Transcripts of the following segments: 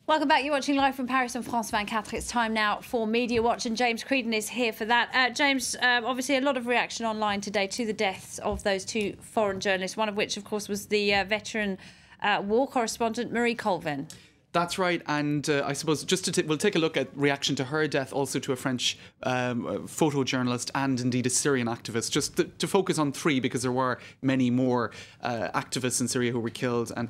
Welcome back. You're watching live from Paris on France 24. It's time now for Media Watch, and James Creedon is here for that. James, obviously a lot of reaction online today to the deaths of those two foreign journalists, one of which, of course, was the veteran war correspondent Marie Colvin. That's right, and I suppose just we'll take a look at reaction to her death, also to a French photojournalist and indeed a Syrian activist, just to focus on three, because there were many more activists in Syria who were killed, and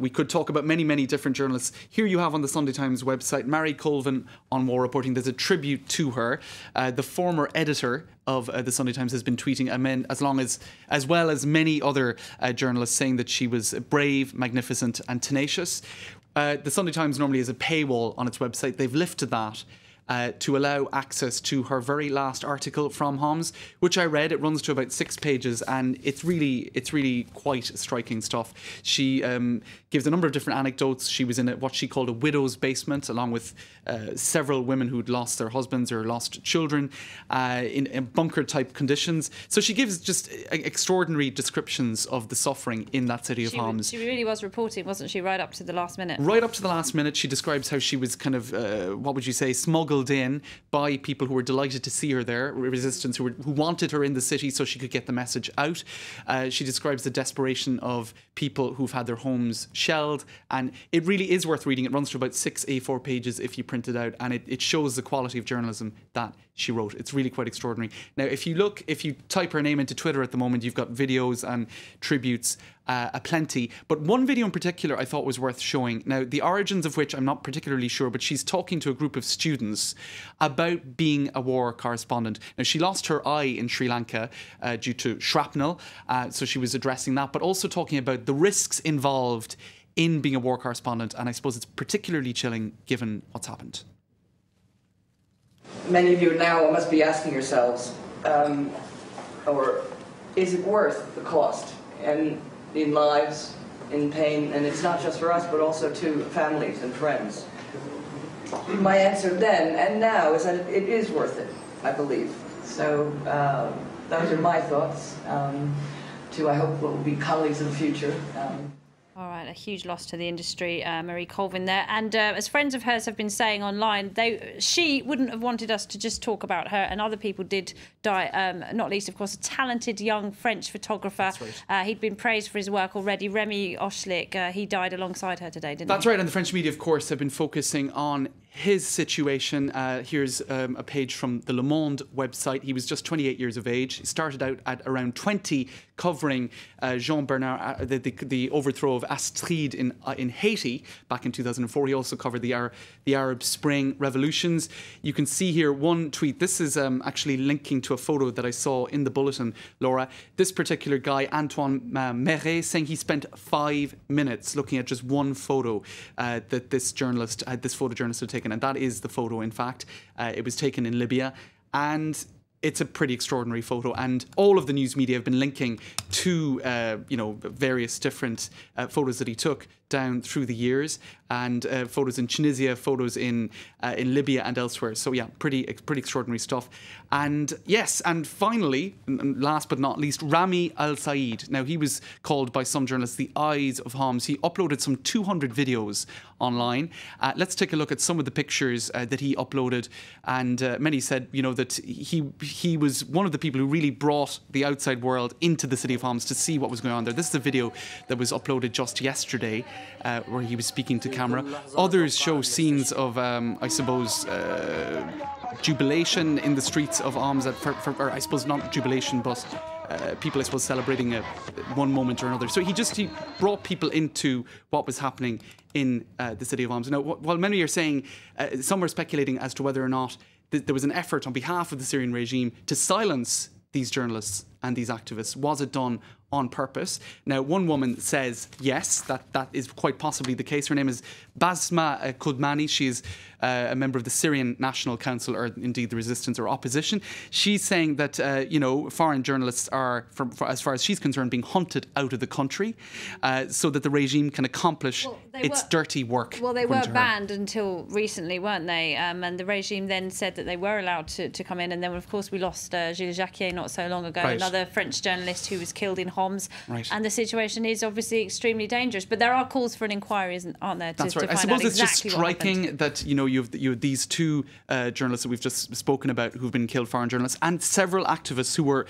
we could talk about many different journalists. Here you have on the Sunday Times website Marie Colvin on war reporting. There's a tribute to her. The former editor of the Sunday Times has been tweeting as well as many other journalists, saying that she was brave, magnificent and tenacious. The Sunday Times normally has a paywall on its website. They've lifted that to allow access to her very last article from Homs, which I read. It runs to about 6 pages, and it's really quite striking stuff. She gives a number of different anecdotes. She was in what she called a widow's basement, along with several women who'd lost their husbands or lost children in bunker-type conditions. So she gives just extraordinary descriptions of the suffering in that city of Homs. She really was reporting, wasn't she, right up to the last minute? Right up to the last minute. She describes how she was kind of, what would you say, smuggled in by people who were delighted to see her there, resistance who wanted her in the city so she could get the message out. She describes the desperation of people who've had their homes shelled, and it really is worth reading. It runs to about 6 A4 pages if you print it out, and it shows the quality of journalism that she wrote. It's really quite extraordinary. Now, if you type her name into Twitter at the moment, you've got videos and tributes aplenty. But one video in particular I thought was worth showing. Now, the origins of which I'm not particularly sure, but she's talking to a group of students about being a war correspondent. Now, she lost her eye in Sri Lanka due to shrapnel, so she was addressing that, but also talking about the risks involved in being a war correspondent, and I suppose it's particularly chilling given what's happened. Many of you now must be asking yourselves, or is it worth the cost? And in lives, in pain, and it's not just for us, but also to families and friends. My answer then and now is that it is worth it, I believe. So those are my thoughts to, I hope, what will be colleagues in the future. All right, a huge loss to the industry, Marie Colvin there. And as friends of hers have been saying online, she wouldn't have wanted us to just talk about her, and other people did die, not least, of course, a talented young French photographer. That's right. He'd been praised for his work already, Remy Ochlik. He died alongside her today, didn't he? That's right, and the French media, of course, have been focusing on his situation. Here's a page from the Le Monde website. He was just 28 years of age. He started out at around 20, covering Jean Bernard, the overthrow of Astrid in Haiti back in 2004. He also covered the Arab Spring revolutions. You can see here one tweet. This is actually linking to a photo that I saw in the bulletin, Laura. This particular guy, Antoine Meret, saying he spent 5 minutes looking at just one photo that this photojournalist had taken. And that is the photo, in fact. It was taken in Libya, and it's a pretty extraordinary photo, and all of the news media have been linking to various different photos that he took down through the years, and photos in Tunisia, photos in Libya and elsewhere. So yeah, pretty extraordinary stuff. And yes, and finally, and last but not least, Rami Al Saeed. Now, he was called by some journalists the eyes of Homs. He uploaded some 200 videos online. Let's take a look at some of the pictures that he uploaded, and many said, that he was one of the people who really brought the outside world into the city of Homs to see what was going on there. This is a video that was uploaded just yesterday, where he was speaking to camera. Others show scenes of, I suppose, jubilation in the streets of Homs, or I suppose not jubilation, but people, I suppose, celebrating one moment or another. So he brought people into what was happening in the city of Homs. Now, while many are saying, some are speculating as to whether or not there was an effort on behalf of the Syrian regime to silence these journalists and these activists. Was it done on purpose? Now, one woman says yes, that is quite possibly the case. Her name is Basma Kudmani. She is a member of the Syrian National Council, or indeed the resistance or opposition. She's saying that, foreign journalists are, as far as she's concerned, being hunted out of the country so that the regime can accomplish its dirty work. Well, they were banned until recently, weren't they? And the regime then said that they were allowed to come in. And then, of course, we lost Gilles Jacquier not so long ago, another another French journalist who was killed in Homs. Right. And the situation is obviously extremely dangerous. But there are calls for an inquiry, aren't there? That's right. To I find out suppose it's just exactly what happened. striking that you have these two journalists that we've just spoken about who've been killed, foreign journalists, and several activists who were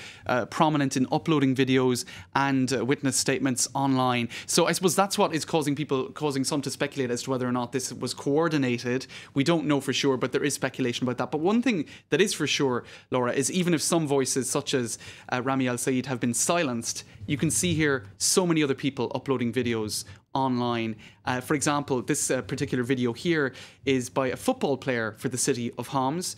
prominent in uploading videos and witness statements online. So I suppose that's what is causing some to speculate as to whether or not this was coordinated. We don't know for sure, but there is speculation about that. But one thing that is for sure, Laura, is even if some voices such as Rami Al-Saeed have been silenced, you can see here so many other people uploading videos online. For example, this particular video here is by a football player for the city of Homs.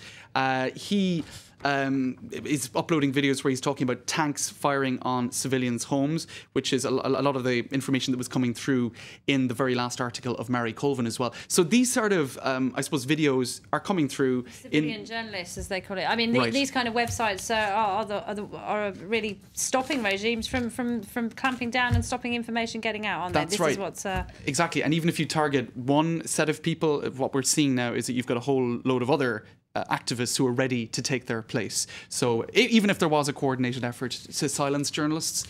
He is uploading videos where he's talking about tanks firing on civilians' homes, which is a lot of the information that was coming through in the very last article of Mary Colvin as well. So these sort of, I suppose, videos are coming through. Civilian journalists, as they call it. I mean, Right. these kind of websites are really stopping regimes from clamping down and stopping information getting out, aren't they? That's right. Is what's Exactly. And even if you target one set of people, what we're seeing now is that you've got a whole load of other activists who are ready to take their place. So even if there was a coordinated effort to silence journalists,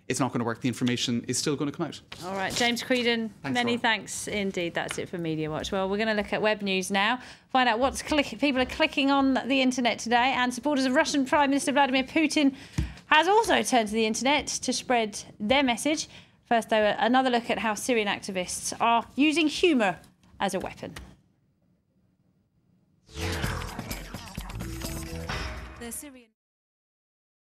it's not going to work. The information is still going to come out. all right. James Creedon, many Laura. thanks indeed. That's it for Media Watch. Well, we're going to look at web news now, find out what people are clicking on the internet today. And supporters of Russian Prime Minister Vladimir Putin has also turned to the internet to spread their message. First, though, another look at how Syrian activists are using humour as a weapon. The Syrian